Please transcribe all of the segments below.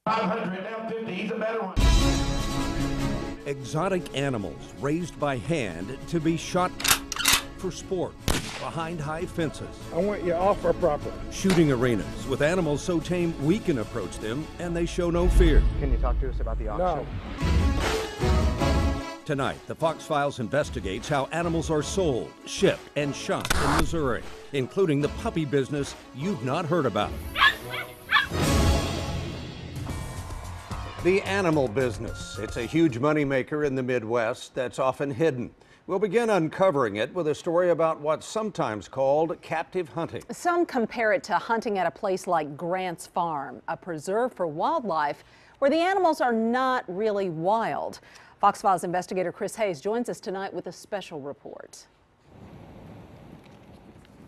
500, now 50, he's a better one. Exotic animals raised by hand to be shot for sport behind high fences. I want you off our property. Shooting arenas with animals so tame we can approach them and they show no fear. Can you talk to us about the auction? No. Tonight, the Fox Files investigates how animals are sold, shipped, and shot in Missouri, including the puppy business you've not heard about. The animal business. It's a huge moneymaker in the Midwest that's often hidden. We'll begin uncovering it with a story about what's sometimes called captive hunting. Some compare it to hunting at a place like Grant's Farm, a preserve for wildlife where the animals are not really wild. Fox Files investigator Chris Hayes joins us tonight with a special report.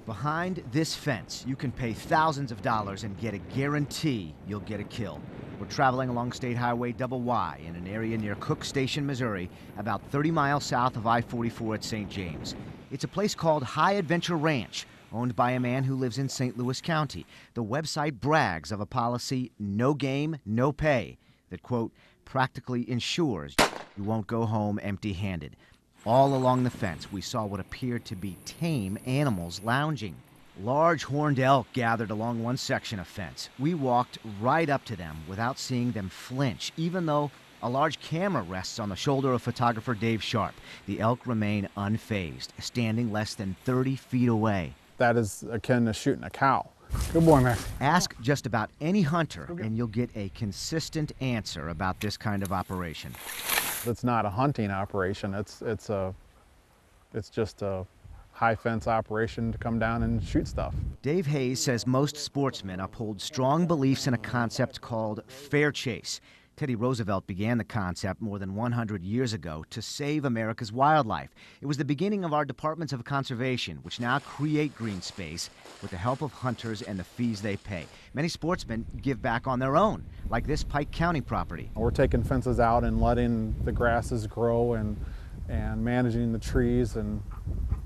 Behind this fence, you can pay thousands of dollars and get a guarantee you'll get a kill. We're traveling along State Highway Y in an area near Cook Station, Missouri, about 30 miles south of I-44 at St. James. It's a place called High Adventure Ranch, owned by a man who lives in St. Louis County. The website brags of a policy, no game, no pay, that, quote, practically ensures you won't go home empty-handed. All along the fence, we saw what appeared to be tame animals lounging. Large horned elk gathered along one section of fence. We walked right up to them without seeing them flinch, even though a large camera rests on the shoulder of photographer Dave Sharp. The elk remain unfazed, standing less than 30 feet away. That is akin to shooting a cow. Good boy, man. Ask just about any hunter, and you'll get a consistent answer about this kind of operation. It's not a hunting operation. It's just a high fence operation to come down and shoot stuff. Dave Hayes says most sportsmen uphold strong beliefs in a concept called fair chase. Teddy Roosevelt began the concept more than 100 years ago to save America's wildlife. It was the beginning of our departments of conservation, which now create green space with the help of hunters and the fees they pay. Many sportsmen give back on their own, like this Pike County property. We're taking fences out and letting the grasses grow and managing the trees and,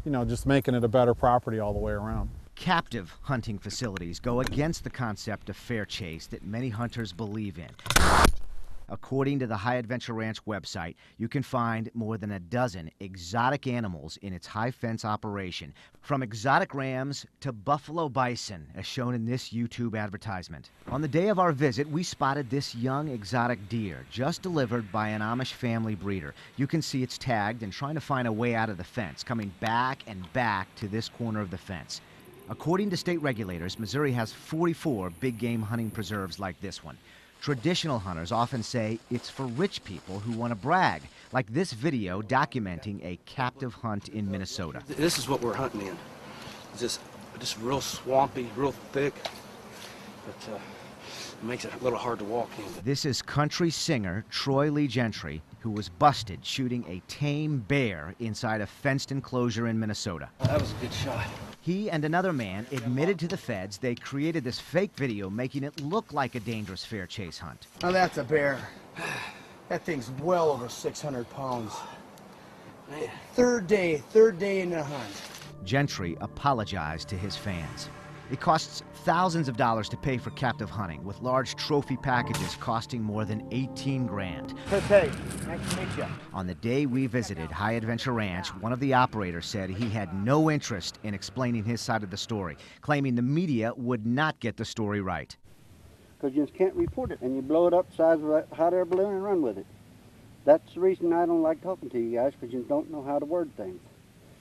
you know, just making it a better property all the way around. Captive hunting facilities go against the concept of fair chase that many hunters believe in. According to the High Adventure Ranch website, you can find more than a dozen exotic animals in its high fence operation, from exotic rams to buffalo bison, as shown in this YouTube advertisement. On the day of our visit, we spotted this young exotic deer, just delivered by an Amish family breeder. You can see it's tagged and trying to find a way out of the fence, coming back and back to this corner of the fence. According to state regulators, Missouri has 44 big game hunting preserves like this one. Traditional hunters often say it's for rich people who want to brag, like this video documenting a captive hunt in Minnesota. This is what we're hunting in. It's just real swampy, real thick, but it makes it a little hard to walk in. This is country singer Troy Lee Gentry, who was busted shooting a tame bear inside a fenced enclosure in Minnesota. That was a good shot. He and another man admitted to the feds they created this fake video making it look like a dangerous fair chase hunt. Now that's a bear. That thing's well over 600 pounds. Man. Third day in the hunt. Gentry apologized to his fans. It costs thousands of dollars to pay for captive hunting, with large trophy packages costing more than 18 grand. Hey, nice to meet you. On the day we visited High Adventure Ranch, one of the operators said he had no interest in explaining his side of the story, claiming the media would not get the story right. Because you just can't report it, and you blow it up the size of a hot air balloon and run with it. That's the reason I don't like talking to you guys, because you don't know how to word things.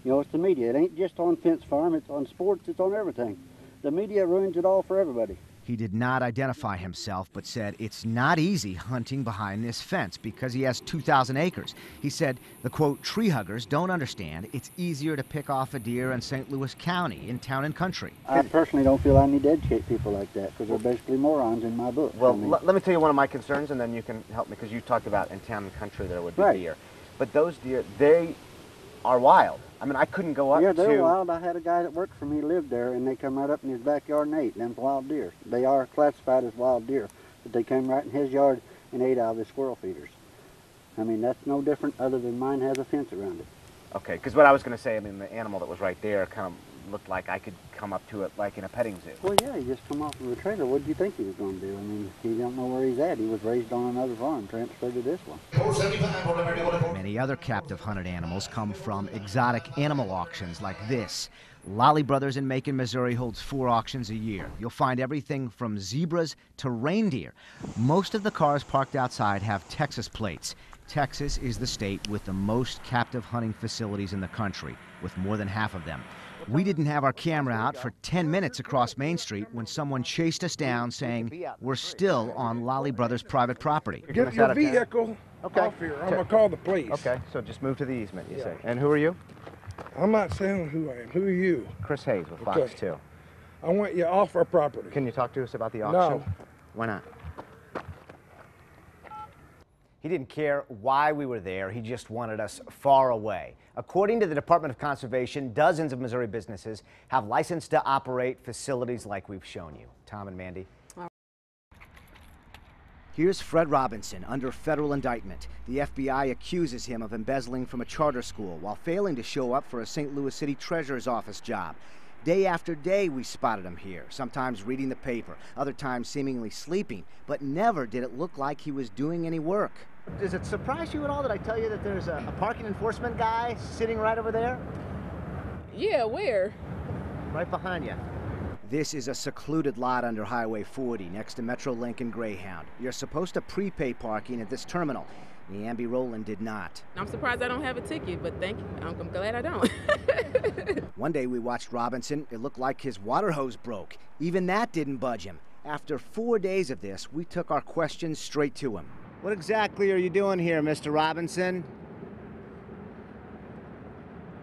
You know, it's the media. It ain't just on Fence Farm, it's on sports, it's on everything. The media ruins it all for everybody. He did not identify himself, but said it's not easy hunting behind this fence because he has 2,000 acres. He said the, quote, tree huggers don't understand it's easier to pick off a deer in St. Louis County, in town and country. I personally don't feel I need to educate people like that because they're basically morons in my book. Well, let me tell you one of my concerns, and then you can help me, because you talked about in town and country there would be deer. But those deer, they are wild. I mean, I couldn't go up to... Yeah, they're wild. I had a guy that worked for me lived there, and they come right up in his backyard and ate them wild deer. They are classified as wild deer, but they came right in his yard and ate out of the squirrel feeders. I mean, that's no different other than mine has a fence around it. Okay, because what I was going to say, I mean, the animal that was right there kind of looked like I could come up to it like in a petting zoo. Well, yeah, he just come off of a trailer. What did you think he was going to do? I mean, he don't know where he's at. He was raised on another farm, transferred to this one. Many other captive hunted animals come from exotic animal auctions like this. Lolly Brothers in Macon, Missouri holds 4 auctions a year. You'll find everything from zebras to reindeer. Most of the cars parked outside have Texas plates. Texas is the state with the most captive hunting facilities in the country, with more than half of them. We didn't have our camera out for 10 minutes across Main Street when someone chased us down saying we're still on Lolly Brothers' private property. Get your vehicle off here. I'm going to call the police. Okay, so just move to the easement, you say. And who are you? I'm not saying who I am. Who are you? Chris Hayes with Fox 2. I want you off our property. Can you talk to us about the auction? No. Why not? He didn't care why we were there. He just wanted us far away. According to the Department of Conservation, dozens of Missouri businesses have license to operate facilities like we've shown you. Tom and Mandy. Here's Fred Robinson under federal indictment. The FBI accuses him of embezzling from a charter school while failing to show up for a St. Louis City Treasurer's Office job. Day after day we spotted him here, sometimes reading the paper, other times seemingly sleeping, but never did it look like he was doing any work. Does it surprise you at all that I tell you that there's a parking enforcement guy sitting right over there? Yeah, where? Right behind you. This is a secluded lot under Highway 40 next to Metrolink and Greyhound. You're supposed to prepay parking at this terminal. Amby Rowland did not. I'm surprised I don't have a ticket, but thank you. I'm glad I don't. One day we watched Robinson. It looked like his water hose broke. Even that didn't budge him. After 4 days of this, we took our questions straight to him. What exactly are you doing here, Mr. Robinson?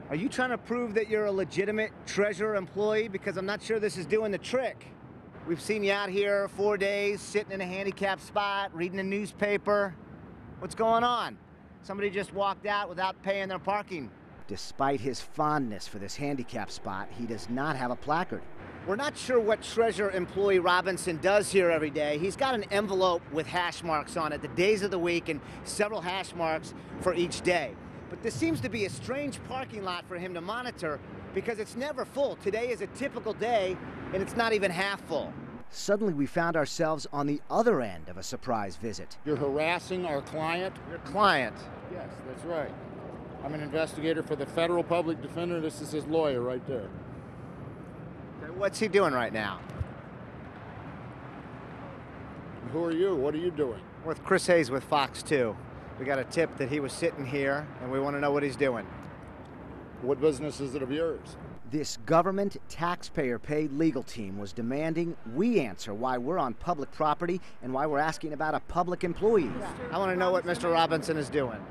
Are you trying to prove that you're a legitimate treasurer employee? Because I'm not sure this is doing the trick. We've seen you out here 4 days, sitting in a handicapped spot, reading a newspaper. What's going on? Somebody just walked out without paying their parking. Despite his fondness for this handicapped spot, he does not have a placard. We're not sure what treasurer employee Robinson does here every day. He's got an envelope with hash marks on it, the days of the week, and several hash marks for each day. But this seems to be a strange parking lot for him to monitor because it's never full. Today is a typical day, and it's not even half full. Suddenly, we found ourselves on the other end of a surprise visit. You're harassing our client? Your client? Yes, that's right. I'm an investigator for the federal public defender. This is his lawyer right there. What's he doing right now? Who are you? What are you doing? With Chris Hayes with Fox 2. We got a tip that he was sitting here, and we want to know what he's doing. What business is it of yours? This government taxpayer-paid legal team was demanding we answer why we're on public property and why we're asking about a public employee. I want to know what Mr. Robinson is doing.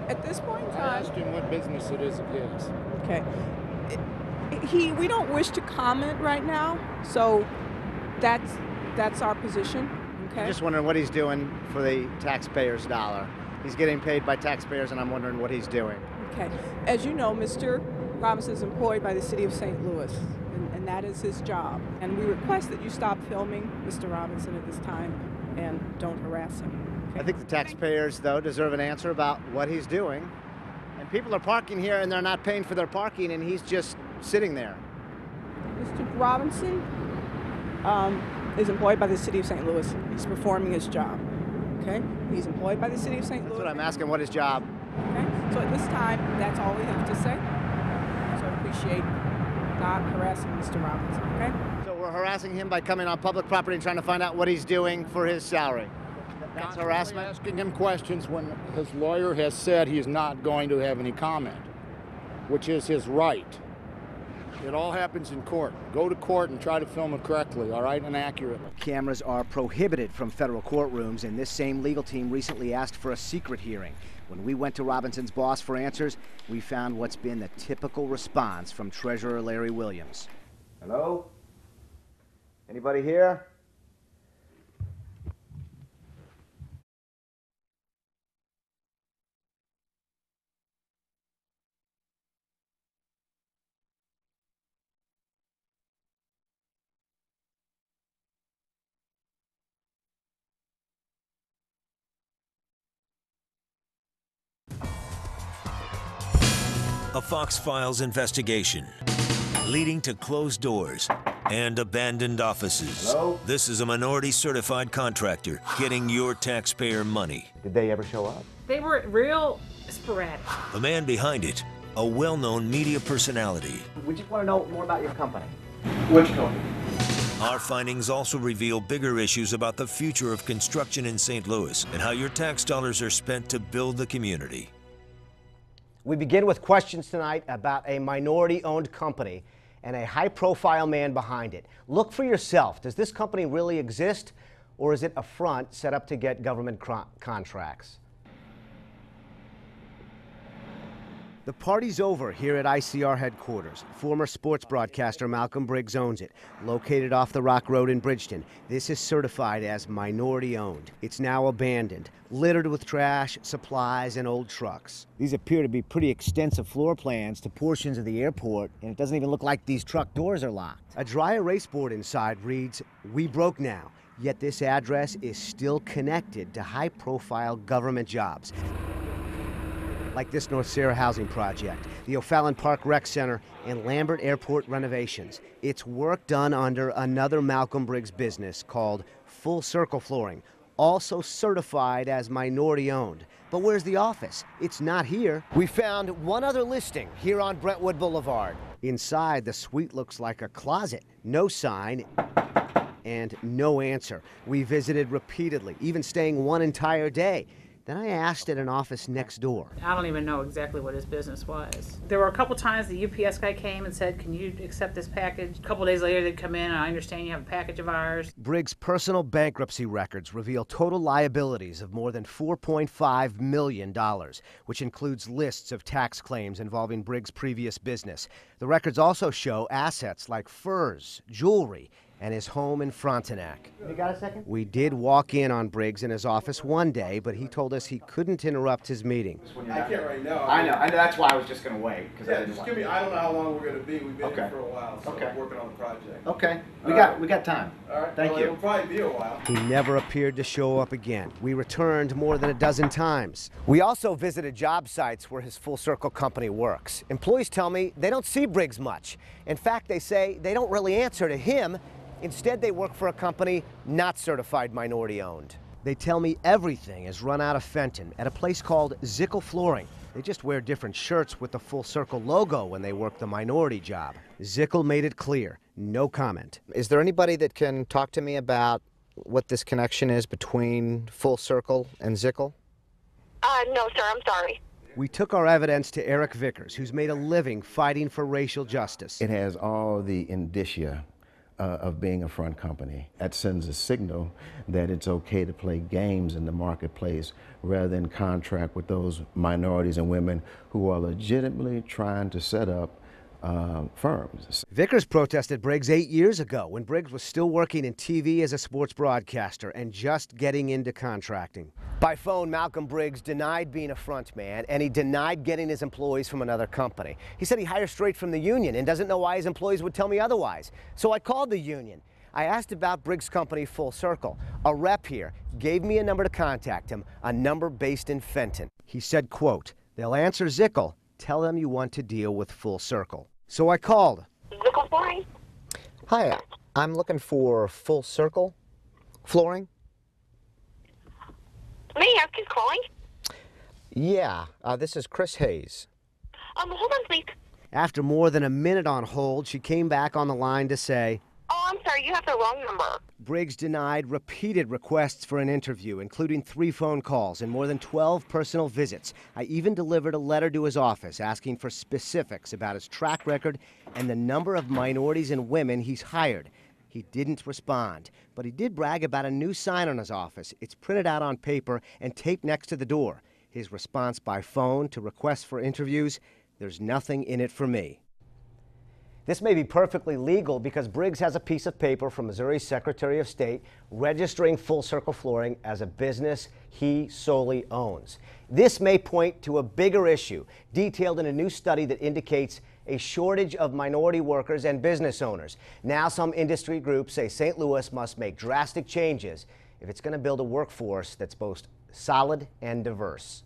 At this point in I time... asked him what business it is of his. Okay. We don't wish to comment right now, so that's our position. Okay. I'm just wondering what he's doing for the taxpayers' dollar. He's getting paid by taxpayers, and I'm wondering what he's doing. Okay. As you know, Mr. Robinson is employed by the city of St. Louis, and that is his job. And we request that you stop filming Mr. Robinson at this time and don't harass him. Okay? I think the taxpayers, though, deserve an answer about what he's doing. And people are parking here, and they're not paying for their parking, and he's just sitting there. Mr. Robinson is employed by the city of St. Louis. He's performing his job. Okay? He's employed by the city of St. Louis. That's what I'm asking, what his job? Okay? So at this time, that's all we have to say. So I appreciate not harassing Mr. Robinson, okay? So we're harassing him by coming on public property and trying to find out what he's doing for his salary. That's harassment? Asking him questions when his lawyer has said he's not going to have any comment, which is his right. It all happens in court. Go to court and try to film it correctly, all right, and accurately. Cameras are prohibited from federal courtrooms, and this same legal team recently asked for a secret hearing. When we went to Robinson's boss for answers, we found what's been the typical response from Treasurer Larry Williams. Hello? Anybody here? A Fox Files investigation. leading to closed doors and abandoned offices. Hello? This is a minority certified contractor getting your taxpayer money. Did they ever show up? They were real sporadic. The man behind it, a well-known media personality. We just want to know more about your company. Which company? Our findings also reveal bigger issues about the future of construction in St. Louis and how your tax dollars are spent to build the community. We begin with questions tonight about a minority-owned company and a high-profile man behind it. Look for yourself. Does this company really exist, or is it a front set up to get government contracts? The party's over here at ICR headquarters. Former sports broadcaster Malcolm Briggs owns it. Located off the Rock Road in Bridgeton, this is certified as minority-owned. It's now abandoned, littered with trash, supplies, and old trucks. These appear to be pretty extensive floor plans to portions of the airport, and it doesn't even look like these truck doors are locked. A dry erase board inside reads, "We broke now," yet this address is still connected to high-profile government jobs, like this North Sarah housing project, the O'Fallon Park Rec Center, and Lambert Airport renovations. It's work done under another Malcolm Briggs business called Full Circle Flooring, also certified as minority-owned. But where's the office? It's not here. We found one other listing here on Brentwood Boulevard. Inside, the suite looks like a closet. No sign and no answer. We visited repeatedly, even staying one entire day. Then I asked at an office next door. I don't even know exactly what his business was. There were a couple times the UPS guy came and said, "Can you accept this package?" A couple days later they'd come in, and I understand you have a package of ours. Briggs' personal bankruptcy records reveal total liabilities of more than $4.5 million, which includes lists of tax claims involving Briggs' previous business. The records also show assets like furs, jewelry, and his home in Frontenac. You got a second? We did walk in on Briggs in his office one day, but he told us he couldn't interrupt his meeting. I can't right now. I know. That's why I was just going to wait. Yeah, just give me. I don't know how long we're going to be. We've been here for a while, so we're working on the project. Okay. We got time. All right. Thank you. It'll probably be a while. He never appeared to show up again. We returned more than a dozen times. We also visited job sites where his Full Circle company works. Employees tell me they don't see Briggs much. In fact, they say they don't really answer to him. Instead, they work for a company not certified minority-owned. They tell me everything is run out of Fenton at a place called Zickel Flooring. They just wear different shirts with the Full Circle logo when they work the minority job. Zickel made it clear, no comment. Is there anybody that can talk to me about what this connection is between Full Circle and Zickel? No, sir, I'm sorry. We took our evidence to Eric Vickers, who's made a living fighting for racial justice. It has all the indicia of being a front company. That sends a signal that it's okay to play games in the marketplace rather than contract with those minorities and women who are legitimately trying to set up firms. Vickers protested Briggs 8 years ago when Briggs was still working in TV as a sports broadcaster and just getting into contracting. By phone, Malcolm Briggs denied being a front man, and he denied getting his employees from another company. He said he hires straight from the union and doesn't know why his employees would tell me otherwise. So I called the union. I asked about Briggs' company, Full Circle. A rep here gave me a number to contact him, a number based in Fenton. He said, quote, "They'll answer Zickel. Tell them you want to deal with Full Circle." So I called. Zickel Flooring? Hi, I'm looking for Full Circle Flooring. May I ask who's calling? Yeah, this is Chris Hayes. Hold on, please. After more than a minute on hold, she came back on the line to say, Oh, I'm sorry, you have the wrong number. Briggs denied repeated requests for an interview, including 3 phone calls and more than 12 personal visits. I even delivered a letter to his office asking for specifics about his track record and the number of minorities and women he's hired. He didn't respond, but he did brag about a new sign on his office. It's printed out on paper and taped next to the door. His response by phone to requests for interviews, "There's nothing in it for me." This may be perfectly legal because Briggs has a piece of paper from Missouri's Secretary of State registering Full Circle Flooring as a business he solely owns. This may point to a bigger issue detailed in a new study that indicates a shortage of minority workers and business owners. Now some industry groups say St. Louis must make drastic changes if it's going to build a workforce that's both solid and diverse.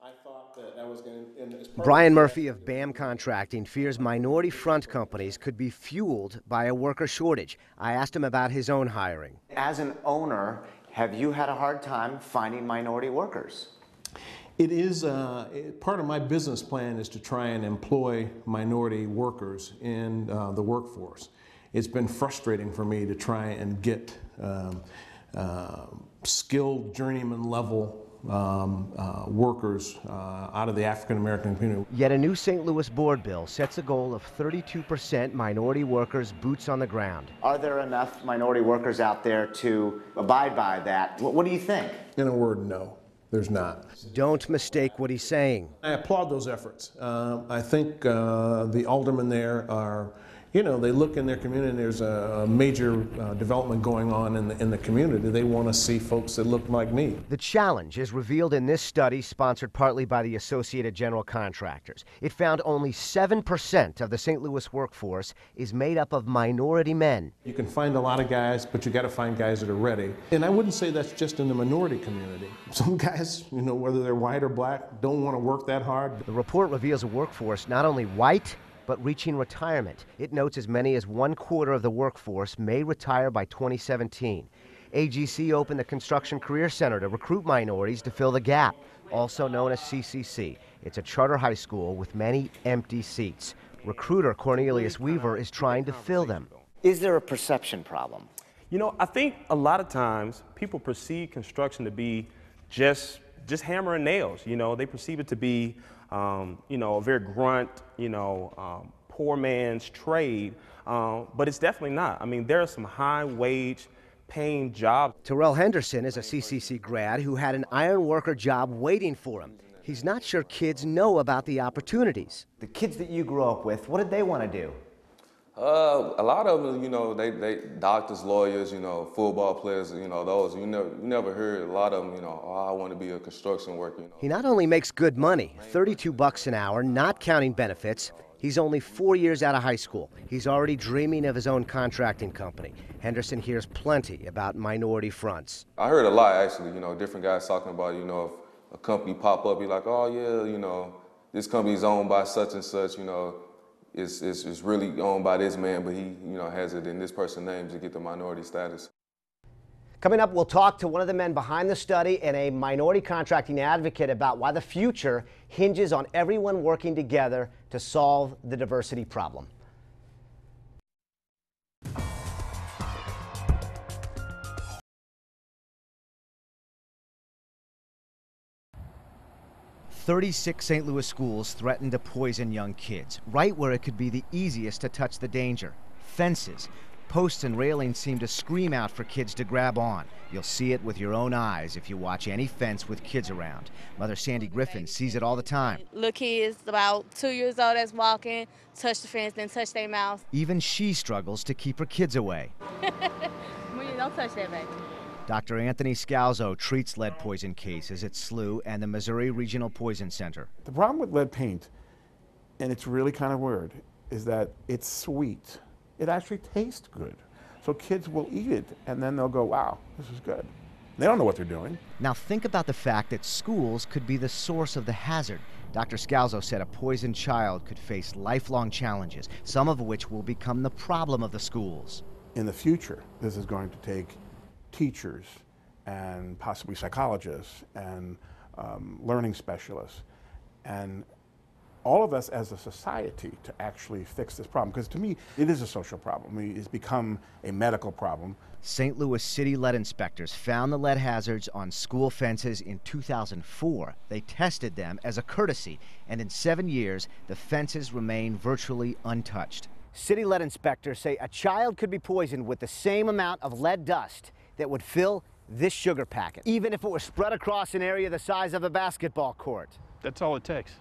I thought that was going to. Brian Murphy of BAM Contracting fears minority front companies could be fueled by a worker shortage. I asked him about his own hiring. As an owner, have you had a hard time finding minority workers? It is part of my business plan is to try and employ minority workers in the workforce. It's been frustrating for me to try and get skilled journeyman level workers out of the African American community. Yet a new St. Louis board bill sets a goal of 32% minority workers boots on the ground. Are there enough minority workers out there to abide by that? What do you think? In a word, no. There's not. Don't mistake what he's saying. I applaud those efforts. I think the aldermen there are, you know, they look in their community and there's a major development going on in the community. They want to see folks that look like me. The challenge is revealed in this study sponsored partly by the Associated General Contractors. It found only 7% of the St. Louis workforce is made up of minority men. You can find a lot of guys, but you got to find guys that are ready. And I wouldn't say that's just in the minority community. Some guys, you know, whether they're white or black, don't want to work that hard. The report reveals a workforce not only white, but reaching retirement. It notes as many as 1/4 of the workforce may retire by 2017. AGC opened the Construction Career Center to recruit minorities to fill the gap, also known as CCC. It's a charter high school with many empty seats. Recruiter Cornelius Weaver is trying to fill them. Is there a perception problem? You know, I think a lot of times people perceive construction to be just hammer and nails. You know, they perceive it to be you know, a very grunt, you know, poor man's trade, but it's definitely not. I mean, there are some high wage paying jobs. Terrell Henderson is a CCC grad who had an iron worker job waiting for him. He's not sure kids know about the opportunities. The kids that you grew up with, what did they want to do? A lot of them, you know, they doctors, lawyers, you know, football players, you know, those. You never heard a lot of them, you know, oh, I want to be a construction worker. You know. He not only makes good money, $32 an hour, not counting benefits. He's only 4 years out of high school. He's already dreaming of his own contracting company. Henderson hears plenty about minority fronts. I heard a lot, actually, you know, different guys talking about, you know, if a company pop up, be like, oh, yeah, you know, this company's owned by such and such, you know. It's really owned by this man, but he, you know, has it in this person's name to get the minority status. Coming up, we'll talk to one of the men behind the study and a minority contracting advocate about why the future hinges on everyone working together to solve the diversity problem. 36 St. Louis schools threaten to poison young kids, right where it could be the easiest to touch the danger. Fences. Posts and railings seem to scream out for kids to grab on. You'll see it with your own eyes if you watch any fence with kids around. Mother Sandy Griffin sees it all the time. Little kids about 2 years old that's walking, touch the fence, then touch their mouth. Even she struggles to keep her kids away. Don't touch that, baby. Dr. Anthony Scalzo treats lead poison cases at SLU and the Missouri Regional Poison Center. The problem with lead paint, and it's really kind of weird, is that it's sweet. It actually tastes good. So kids will eat it and then they'll go, wow, this is good. They don't know what they're doing. Now think about the fact that schools could be the source of the hazard. Dr. Scalzo said a poisoned child could face lifelong challenges, some of which will become the problem of the schools. In the future, this is going to take teachers and possibly psychologists and learning specialists and all of us as a society to actually fix this problem. Because to me, it is a social problem. I mean, it's become a medical problem. St. Louis city lead inspectors found the lead hazards on school fences in 2004. They tested them as a courtesy, and in 7 years, the fences remain virtually untouched. City lead inspectors say a child could be poisoned with the same amount of lead dust that would fill this sugar packet, even if it were spread across an area the size of a basketball court. That's all it takes.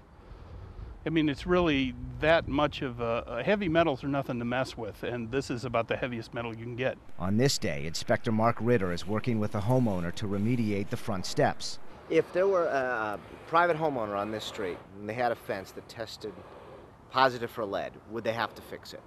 I mean, it's really that much of heavy metals are nothing to mess with, and this is about the heaviest metal you can get. On this day, Inspector Mark Ritter is working with a homeowner to remediate the front steps. If there were a private homeowner on this street and they had a fence that tested positive for lead, would they have to fix it?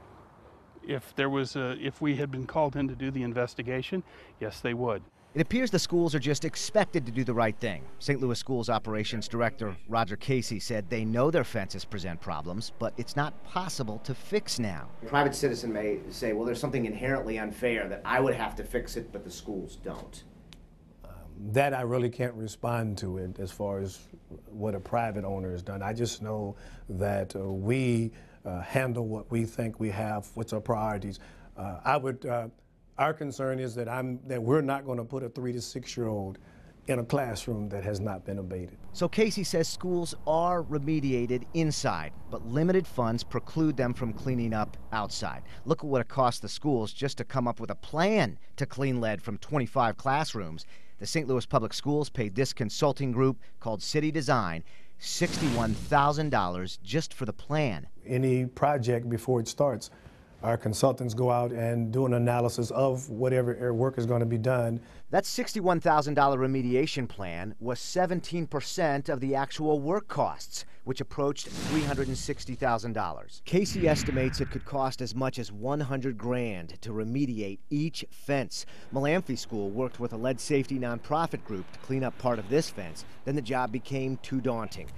If there was if we had been called in to do the investigation, yes, they would. It appears the schools are just expected to do the right thing. St. Louis Schools Operations Director Roger Casey said they know their fences present problems, but it's not possible to fix now. A private citizen may say, well, there's something inherently unfair that I would have to fix it, but the schools don't. That I really can't respond to it as far as what a private owner has done. I just know that we handle what we think we have, what's our priorities. Our concern is that we're not going to put a 3 to 6 year old in a classroom that has not been abated. So Casey says schools are remediated inside, but limited funds preclude them from cleaning up outside. Look at what it cost the schools just to come up with a plan to clean lead from 25 classrooms. The St. Louis Public Schools paid this consulting group called City Design $61,000 just for the plan. Any project before it starts, our consultants go out and do an analysis of whatever work is going to be done. That $61,000 remediation plan was 17% of the actual work costs, which approached $360,000. Casey estimates it could cost as much as $100,000 to remediate each fence. Malamphy School worked with a lead safety nonprofit group to clean up part of this fence. Then the job became too daunting.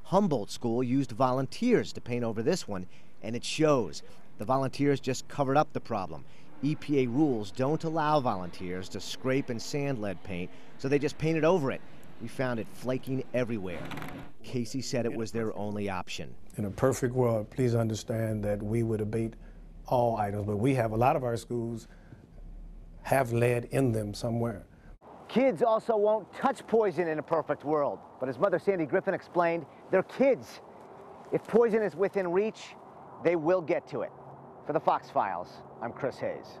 Humboldt School used volunteers to paint over this one, and it shows. The volunteers just covered up the problem. EPA rules don't allow volunteers to scrape and sand lead paint, so they just painted over it. We found it flaking everywhere. Casey said it was their only option. In a perfect world, please understand that we would abate all items, but we have a lot of our schools have lead in them somewhere. Kids also won't touch poison in a perfect world, but as Mother Sandy Griffin explained, they're kids. If poison is within reach, they will get to it. For the Fox Files, I'm Chris Hayes.